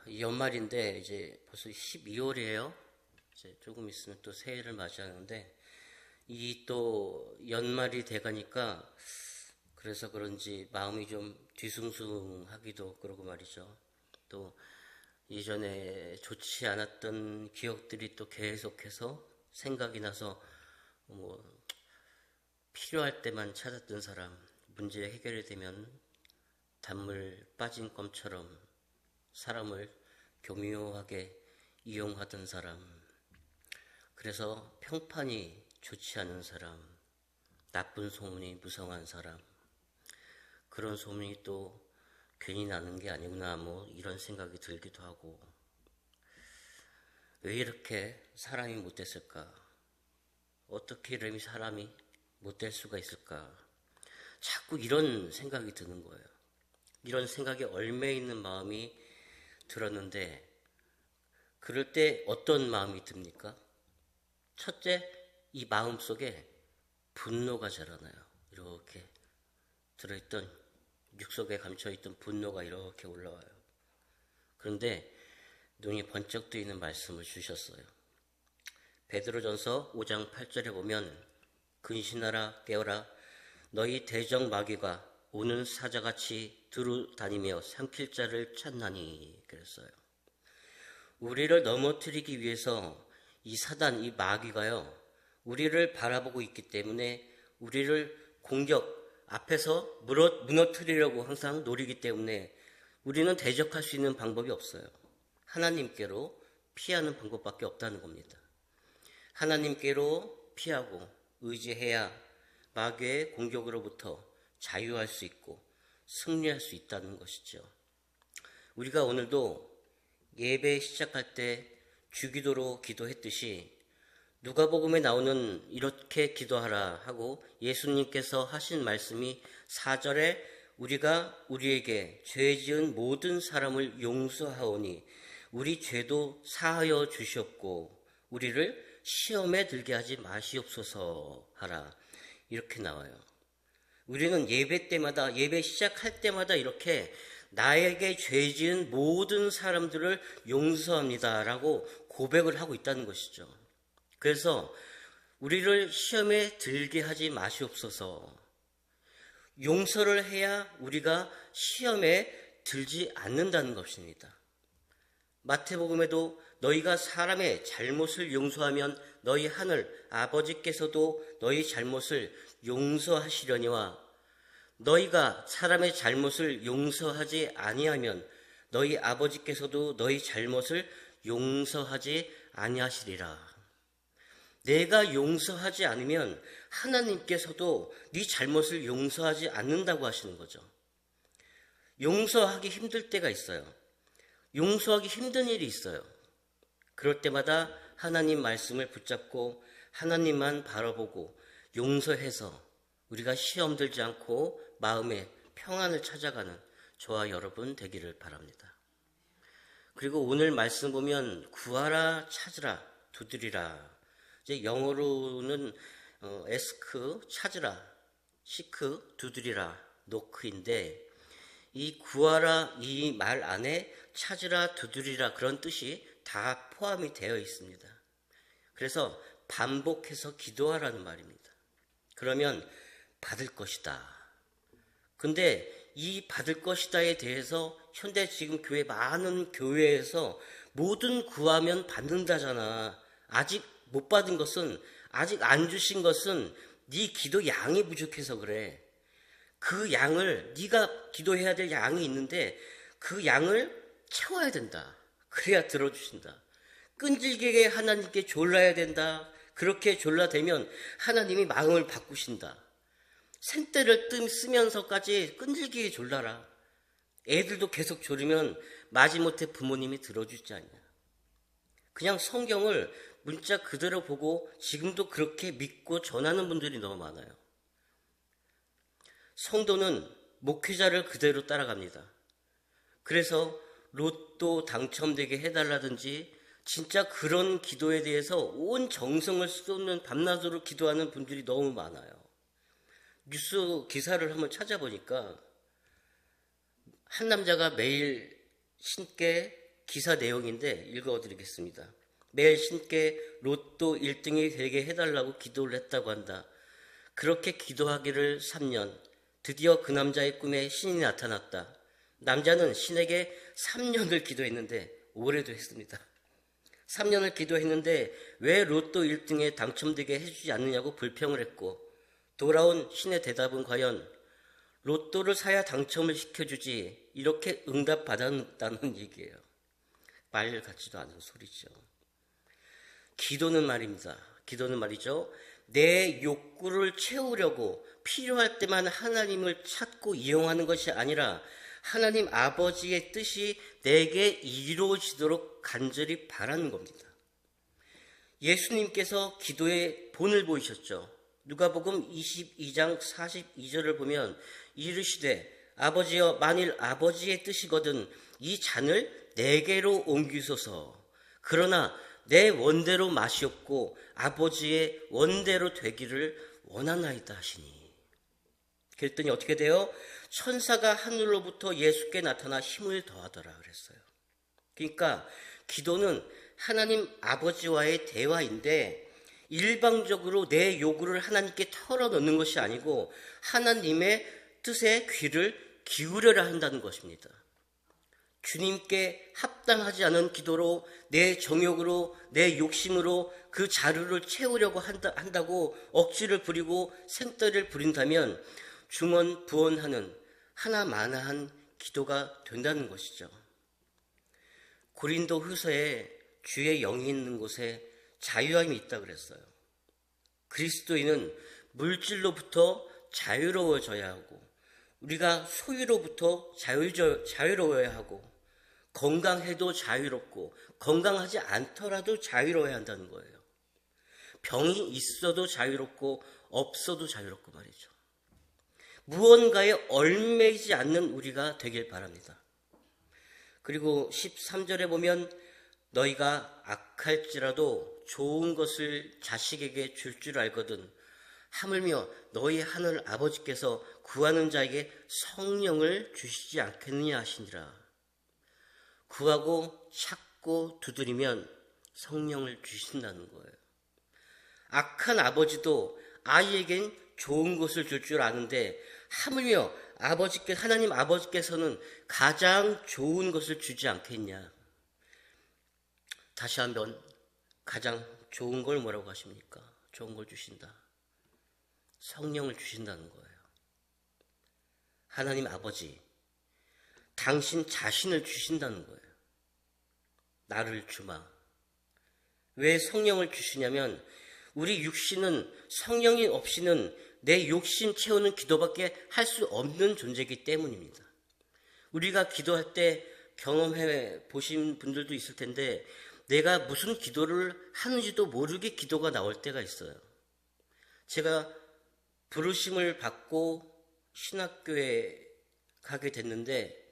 연말인데 이제 벌써 12월이에요. 이제 조금 있으면 또 새해를 맞이하는데 이 또 연말이 돼가니까 그래서 그런지 마음이 좀 뒤숭숭하기도 그러고 말이죠. 또 예전에 좋지 않았던 기억들이 또 계속해서 생각이 나서 뭐 필요할 때만 찾았던 사람, 문제 해결이 되면 단물 빠진 껌처럼 사람을 교묘하게 이용하던 사람, 그래서 평판이 좋지 않은 사람, 나쁜 소문이 무성한 사람, 그런 소문이 또 괜히 나는 게 아니구나, 뭐 이런 생각이 들기도 하고, 왜 이렇게 사람이 못됐을까? 어떻게 이름이 사람이 못될 수가 있을까? 자꾸 이런 생각이 드는 거예요. 이런 생각에 얽매 있는 마음이 들었는데, 그럴 때 어떤 마음이 듭니까? 첫째, 이 마음 속에 분노가 자라나요. 이렇게 들어있던, 육 속에 감춰있던 분노가 이렇게 올라와요. 그런데 눈이 번쩍 뜨이는 말씀을 주셨어요. 베드로전서 5장 8절에 보면 근신하라 깨어라 너희 대적 마귀가 오는 사자같이 두루 다니며 삼킬 자를 찾나니 그랬어요. 우리를 넘어뜨리기 위해서 이 사단, 이 마귀가요, 우리를 바라보고 있기 때문에 우리를 앞에서 무너뜨리려고 항상 노리기 때문에 우리는 대적할 수 있는 방법이 없어요. 하나님께로 피하는 방법밖에 없다는 겁니다. 하나님께로 피하고 의지해야 마귀의 공격으로부터 자유할 수 있고 승리할 수 있다는 것이죠. 우리가 오늘도 예배 시작할 때 주기도로 기도했듯이 누가복음에 나오는 이렇게 기도하라 하고 예수님께서 하신 말씀이 4절에 우리가 우리에게 죄 지은 모든 사람을 용서하오니 우리 죄도 사하여 주시옵고 우리를 시험에 들게 하지 마시옵소서 하라, 이렇게 나와요. 우리는 예배 때마다, 예배 시작할 때마다 이렇게 나에게 죄 지은 모든 사람들을 용서합니다라고 고백을 하고 있다는 것이죠. 그래서 우리를 시험에 들게 하지 마시옵소서. 용서를 해야 우리가 시험에 들지 않는다는 것입니다. 마태복음에도 너희가 사람의 잘못을 용서하면 너희 하늘 아버지께서도 너희 잘못을 용서하시려니와 너희가 사람의 잘못을 용서하지 아니하면 너희 아버지께서도 너희 잘못을 용서하지 아니하시리라. 내가 용서하지 않으면 하나님께서도 네 잘못을 용서하지 않는다고 하시는 거죠. 용서하기 힘들 때가 있어요. 용서하기 힘든 일이 있어요. 그럴 때마다 하나님 말씀을 붙잡고 하나님만 바라보고 용서해서 우리가 시험 들지 않고 마음의 평안을 찾아가는 저와 여러분 되기를 바랍니다. 그리고 오늘 말씀 보면 구하라, 찾으라, 두드리라. 이제 영어로는 에스크, 찾으라, 시크, 두드리라, 노크인데 이 구하라 이 말 안에 찾으라, 두드리라 그런 뜻이 다 포함이 되어 있습니다. 그래서 반복해서 기도하라는 말입니다. 그러면 받을 것이다. 근데 이 받을 것이다에 대해서 현대 지금 많은 교회에서 모든 구하면 받는다잖아. 아직 못 받은 것은, 아직 안 주신 것은 네 기도 양이 부족해서 그래. 그 양을, 네가 기도해야 될 양이 있는데 그 양을 채워야 된다. 그래야 들어주신다. 끈질기게 하나님께 졸라야 된다. 그렇게 졸라대면 하나님이 마음을 바꾸신다. 생떼를 쓰면서까지 끈질기게 졸라라. 애들도 계속 졸으면 마지못해 부모님이 들어주지 않냐. 그냥 성경을 문자 그대로 보고 지금도 그렇게 믿고 전하는 분들이 너무 많아요. 성도는 목회자를 그대로 따라갑니다. 그래서 로또 당첨되게 해달라든지 진짜 그런 기도에 대해서 온 정성을 쏟는 밤낮으로 기도하는 분들이 너무 많아요. 뉴스 기사를 한번 찾아보니까 한 남자가 매일 신께 기사 내용인데 읽어드리겠습니다. 매일 신께 로또 1등이 되게 해달라고 기도를 했다고 한다. 그렇게 기도하기를 3년. 드디어 그 남자의 꿈에 신이 나타났다. 남자는 신에게 3년을 기도했는데 올해도 했습니다. 3년을 기도했는데 왜 로또 1등에 당첨되게 해주지 않느냐고 불평을 했고, 돌아온 신의 대답은 과연 로또를 사야 당첨을 시켜주지 이렇게 응답받았다는 얘기예요. 말 같지도 않은 소리죠. 기도는 말입니다. 기도는 말이죠. 내 욕구를 채우려고 필요할 때만 하나님을 찾고 이용하는 것이 아니라 하나님 아버지의 뜻이 내게 이루어지도록 간절히 바라는 겁니다. 예수님께서 기도의 본을 보이셨죠. 누가복음 22장 42절을 보면 이르시되 아버지여 만일 아버지의 뜻이거든 이 잔을 내게로 옮기소서. 그러나 내 원대로 마시옵고 아버지의 원대로 되기를 원하나이다 하시니. 그랬더니 어떻게 돼요? 천사가 하늘로부터 예수께 나타나 힘을 더하더라 그랬어요. 그러니까 기도는 하나님 아버지와의 대화인데 일방적으로 내 요구를 하나님께 털어놓는 것이 아니고 하나님의 뜻에 귀를 기울여야 한다는 것입니다. 주님께 합당하지 않은 기도로 내 정욕으로 내 욕심으로 그 자루를 채우려고 한다고 억지를 부리고 생떼를 부린다면 중언부언하는 하나마나한 기도가 된다는 것이죠. 고린도 후서에 주의 영이 있는 곳에 자유함이 있다 그랬어요. 그리스도인은 물질로부터 자유로워져야 하고 우리가 소유로부터 자유로워야 하고 건강해도 자유롭고 건강하지 않더라도 자유로워야 한다는 거예요. 병이 있어도 자유롭고 없어도 자유롭고 말이죠. 무언가에 얽매이지 않는 우리가 되길 바랍니다. 그리고 13절에 보면 너희가 악할지라도 좋은 것을 자식에게 줄 줄 알거든 하물며 너희 하늘 아버지께서 구하는 자에게 성령을 주시지 않겠느냐 하시니라. 구하고 찾고 두드리면 성령을 주신다는 거예요. 악한 아버지도 아이에겐 좋은 것을 줄 줄 아는데 하물며 하나님 아버지께서는 가장 좋은 것을 주지 않겠냐. 다시 한번 가장 좋은 걸 뭐라고 하십니까? 좋은 걸 주신다. 성령을 주신다는 거예요. 하나님 아버지, 당신 자신을 주신다는 거예요. 나를 주마. 왜 성령을 주시냐면 우리 육신은 성령이 없이는 내 욕심 채우는 기도밖에 할 수 없는 존재이기 때문입니다. 우리가 기도할 때 경험해 보신 분들도 있을 텐데 내가 무슨 기도를 하는지도 모르게 기도가 나올 때가 있어요. 제가 부르심을 받고 신학교에 가게 됐는데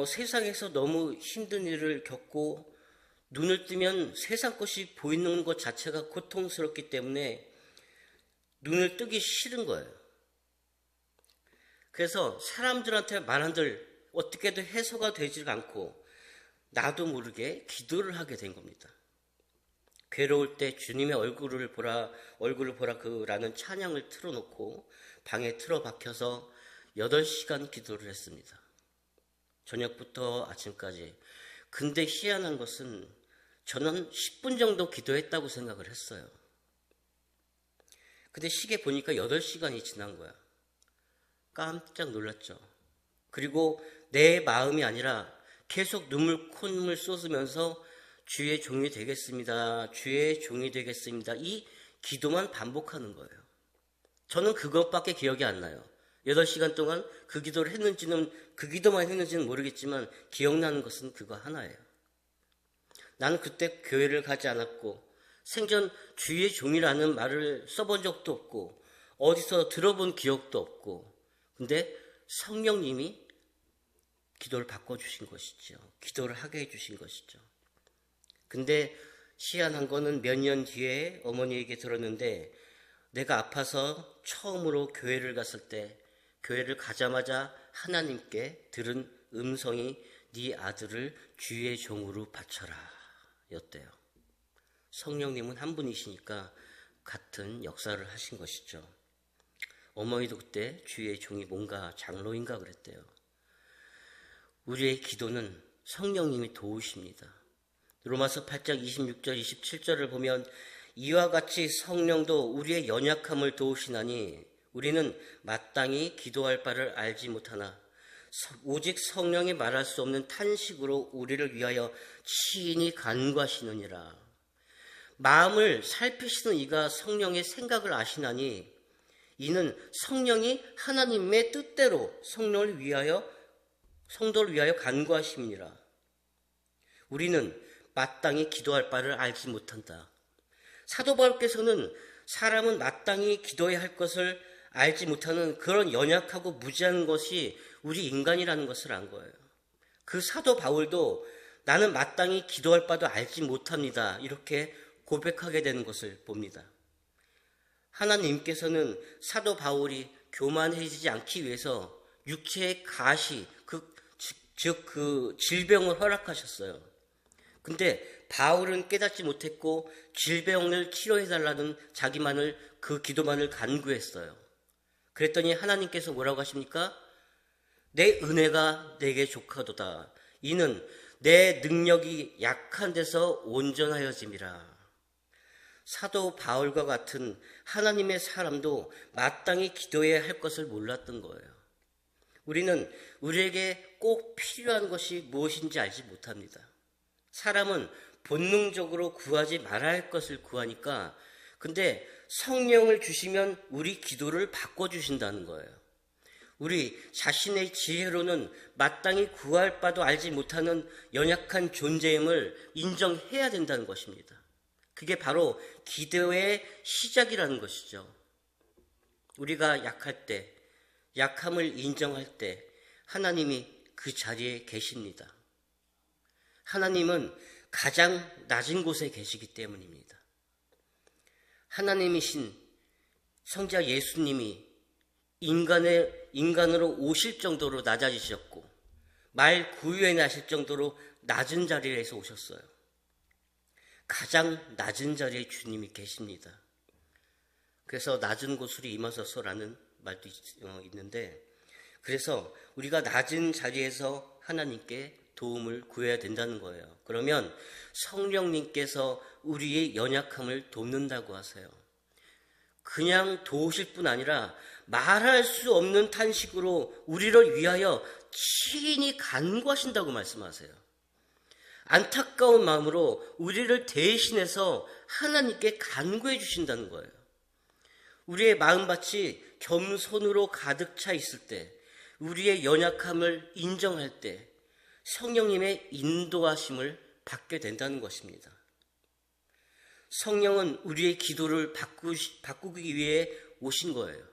세상에서 너무 힘든 일을 겪고 눈을 뜨면 세상 것이 보이는 것 자체가 고통스럽기 때문에 눈을 뜨기 싫은 거예요. 그래서 사람들한테 말한들 어떻게든 해소가 되지 않고 나도 모르게 기도를 하게 된 겁니다. 괴로울 때 주님의 얼굴을 보라 라는 찬양을 틀어놓고 방에 틀어박혀서 8시간 기도를 했습니다. 저녁부터 아침까지. 근데 희한한 것은 저는 10분 정도 기도했다고 생각을 했어요. 근데 시계 보니까 8시간이 지난 거야. 깜짝 놀랐죠. 그리고 내 마음이 아니라 계속 콧물 쏟으면서 주의 종이 되겠습니다. 주의 종이 되겠습니다. 이 기도만 반복하는 거예요. 저는 그것밖에 기억이 안 나요. 8시간 동안 그 기도를 했는지는, 그 기도만 했는지는 모르겠지만 기억나는 것은 그거 하나예요. 나는 그때 교회를 가지 않았고 생전 주의 종이라는 말을 써본 적도 없고 어디서 들어본 기억도 없고, 근데 성령님이 기도를 바꿔주신 것이죠. 기도를 하게 해주신 것이죠. 근데 희한한 거는 몇 년 뒤에 어머니에게 들었는데 내가 아파서 처음으로 교회를 갔을 때 교회를 가자마자 하나님께 들은 음성이 네 아들을 주의 종으로 바쳐라 였대요. 성령님은 한 분이시니까 같은 역사를 하신 것이죠. 어머니도 그때 주의 종이 뭔가 장로인가 그랬대요. 우리의 기도는 성령님이 도우십니다. 로마서 8장 26절 27절을 보면 이와 같이 성령도 우리의 연약함을 도우시나니 우리는 마땅히 기도할 바를 알지 못하나 오직 성령이 말할 수 없는 탄식으로 우리를 위하여 친히 간구하시느니라. 마음을 살피시는 이가 성령의 생각을 아시나니 이는 성령이 하나님의 뜻대로 성도를 위하여 간구하심이니라. 우리는 마땅히 기도할 바를 알지 못한다. 사도 바울께서는 사람은 마땅히 기도해야 할 것을 알지 못하는 그런 연약하고 무지한 것이 우리 인간이라는 것을 안 거예요. 그 사도 바울도 나는 마땅히 기도할 바도 알지 못합니다. 이렇게 고백하게 되는 것을 봅니다. 하나님께서는 사도 바울이 교만해지지 않기 위해서 육체의 가시, 즉 그 질병을 허락하셨어요. 근데 바울은 깨닫지 못했고 질병을 치료해달라는 그 기도만을 간구했어요. 그랬더니 하나님께서 뭐라고 하십니까? 내 은혜가 내게 족하도다. 이는 내 능력이 약한 데서 온전하여짐이라. 사도 바울과 같은 하나님의 사람도 마땅히 기도해야 할 것을 몰랐던 거예요. 우리는 우리에게 꼭 필요한 것이 무엇인지 알지 못합니다. 사람은 본능적으로 구하지 말아야 할 것을 구하니까 근데 성령을 주시면 우리 기도를 바꿔주신다는 거예요. 우리 자신의 지혜로는 마땅히 구할 바도 알지 못하는 연약한 존재임을 인정해야 된다는 것입니다. 그게 바로 기도의 시작이라는 것이죠. 우리가 약할 때, 약함을 인정할 때 하나님이 그 자리에 계십니다. 하나님은 가장 낮은 곳에 계시기 때문입니다. 하나님이신 성자 예수님이 인간으로 오실 정도로 낮아지셨고 말 구유에 나실 정도로 낮은 자리에서 오셨어요. 가장 낮은 자리에 주님이 계십니다. 그래서 낮은 곳으로 임하소서라는 말도 있는데 그래서 우리가 낮은 자리에서 하나님께 도움을 구해야 된다는 거예요. 그러면 성령님께서 우리의 연약함을 돕는다고 하세요. 그냥 도우실 뿐 아니라 말할 수 없는 탄식으로 우리를 위하여 친히 간구하신다고 말씀하세요. 안타까운 마음으로 우리를 대신해서 하나님께 간구해 주신다는 거예요. 우리의 마음밭이 겸손으로 가득 차 있을 때, 우리의 연약함을 인정할 때 성령님의 인도하심을 받게 된다는 것입니다. 성령은 우리의 기도를 바꾸기 위해 오신 거예요.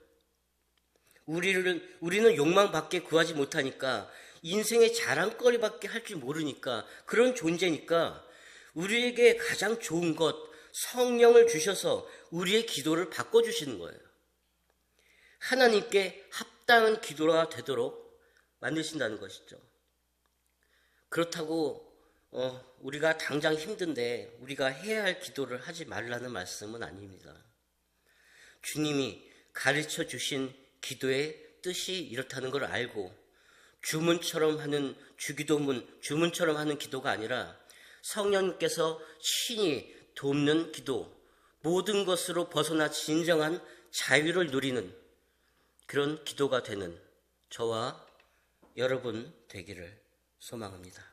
우리는 욕망밖에 구하지 못하니까 인생의 자랑거리밖에 할 줄 모르니까 그런 존재니까 우리에게 가장 좋은 것 성령을 주셔서 우리의 기도를 바꿔주시는 거예요. 하나님께 합당한 기도가 되도록 만드신다는 것이죠. 그렇다고 우리가 당장 힘든데 우리가 해야 할 기도를 하지 말라는 말씀은 아닙니다. 주님이 가르쳐 주신 기도의 뜻이 이렇다는 걸 알고 주문처럼 하는 주문처럼 하는 기도가 아니라 성령님께서 친히 돕는 기도, 모든 것으로 벗어나 진정한 자유를 누리는 그런 기도가 되는 저와 여러분 되기를 소망합니다.